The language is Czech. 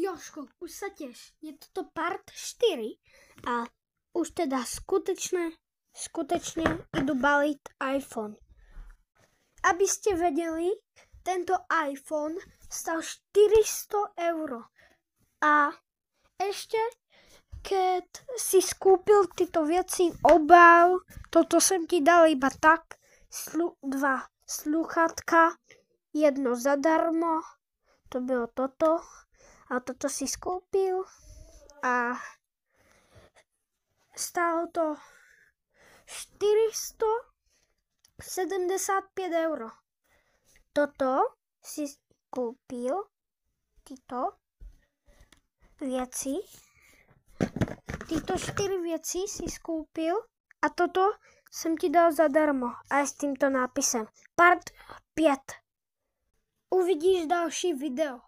Jožko, už sa teš. Je toto part 4 a už teda skutečne idú baliť iPhone. Aby ste vedeli, tento iPhone stal 400 €. A ešte, keď si skúpil tieto veci, obal, toto som ti dal iba tak, 2 sluchatka, 1 zadarmo, to bylo toto, a toto si skúpil a stálo to 475 €. Toto si kúpil, títo veci, títo 4 veci si skúpil a toto som ti dal zadarmo aj s týmto nápisem. Part 5. Uvidíš další video.